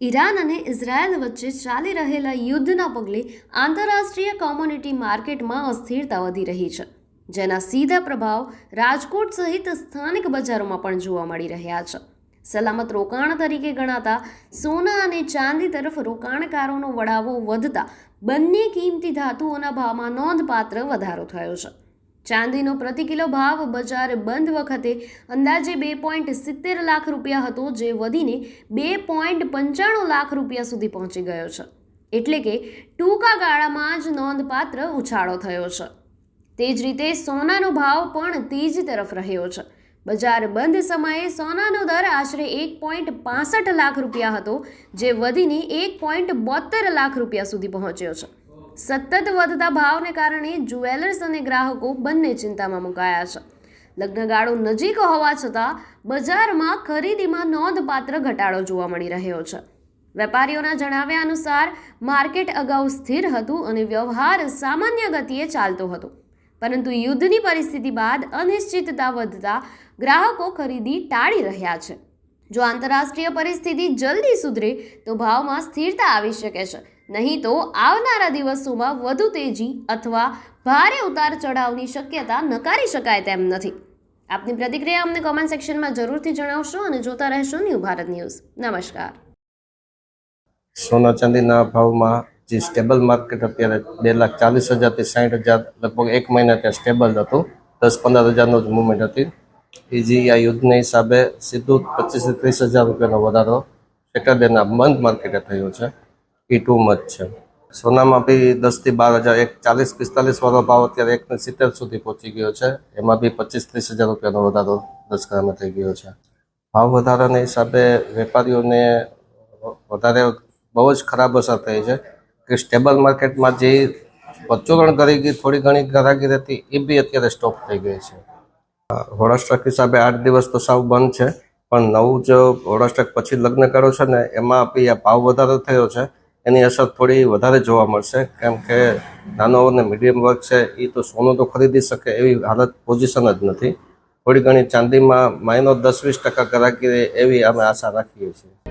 Iran અને Israel વચ્ચે ચાલી રહેલા યુદ્ધના પગલે આંતરરાષ્ટ્રીય કોમોડિટી માર્કેટમાં અસ્થિરતા વધી રહી છે, જેના સીધા પ્રભાવ રાજકોટ સહિત સ્થાનિક બજારોમાં પણ જોવા મળી રહ્યા છે. સલામત રોકાણ તરીકે ગણાતા સોના અને ચાંદી તરફ રોકાણકારોનો વળાવો વધતા બંને કિંમતી ધાતુઓના ભાવમાં નોંધપાત્ર વધારો થયો છે. ચાંદીનો પ્રતિ કિલો ભાવ બજાર બંધ વખતે અંદાજે 2.70 લાખ રૂપિયા હતો, જે વધીને 2.95 લાખ રૂપિયા સુધી પહોંચી ગયો છે. એટલે કે ટૂંકા ગાળામાં જ નોંધપાત્ર ઉછાળો થયો છે. તે જ રીતે સોનાનો ભાવ પણ તેજી તરફ રહ્યો છે. બજાર બંધ સમયે સોનાનો દર આશરે 1.65 લાખ રૂપિયા હતો, જે વધીને 1.72 લાખ રૂપિયા સુધી પહોંચ્યો છે. સતત વધતા ભાવને કારણે જ્વેલર્સ અને ગ્રાહકો બંને ચિંતામાં મુકાયા છે. લગ્નગાળો નજીક હોવા છતાં બજારમાં ખરીદીમાં નોંધપાત્ર ઘટાડો જોવા મળી રહ્યો છે. વેપારીઓના જણાવ્યા અનુસાર માર્કેટ અગાઉ સ્થિર હતું અને વ્યવહાર સામાન્ય ગતિએ ચાલતો હતો, પરંતુ યુદ્ધની પરિસ્થિતિ બાદ અનિશ્ચિતતા વધતા ગ્રાહકો ખરીદી ટાળી રહ્યા છે. જો આંતરરાષ્ટ્રીય પરિસ્થિતિ જલ્દી સુધરે તો ભાવમાં સ્થિરતા આવી શકે છે, નહીં તો આવનારા દિવસોમાં વધુ તેજી અથવા ભારે ઉતાર ચઢાવની શક્યતા નકારી શકાય તેમ નથી. આપની પ્રતિક્રિયા અમને કોમેન્ટ સેક્શનમાં જરૂરથી જણાવશો અને જોતા રહેશો ન્યૂ ભારત ન્યૂઝ. નમસ્કાર. સોના ચાંદીના ભાવમાં જે સ્ટેબલ માર્કેટ અત્યારે 2,40,000 થી 60,000 લગભગ એક મહિના ત્યાં સ્ટેબલ હતું. 10-15,000નો જ મુવમેન્ટ હતી. એ જે આ યુદ્ધના હિસાબે સીધું 25,000 થી 30,000 રૂપિયાનો વધારો સેટરડેના બંધ માર્કેટે થયો છે. એ ટુ મચ છે. સોનામાં બી 10,000 થી 12,000, એક 40-45 વાળો ભાવ અત્યારે 1,70 સુધી પહોંચી ગયો છે. એમાં બી 25-30,000 રૂપિયાનો વધારો 10 ગ્રામે થઈ ગયો છે. ભાવ વધારાના હિસાબે વેપારીઓને વધારે બહુ જ ખરાબ અસર થઈ છે કે સ્ટેબલ માર્કેટમાં જે પરચુરણ કરી ગઈ થોડી ઘણી ગ્રાહકી હતી એ બી અત્યારે સ્ટોપ થઈ ગઈ છે. હોળાષ્ટક હિસાબે 8 દિવસ તો સાવ બંધ છે, પણ નવું જો હોળાષ્ટક પછી લગ્ન કરો છે ને એમાં બી આ ભાવ વધારો થયો છે. એની અસર થોડી વધારે જોવા મળશે, કેમ કે નાનો અને મીડિયમ વર્ગ છે એ તો સોનું તો ખરીદી શકે એવી હાલત પોઝિશન જ નથી. થોડી ઘણી ચાંદીમાં -10-20% ગ્રાહકી એવી અમે આશા રાખીએ છીએ.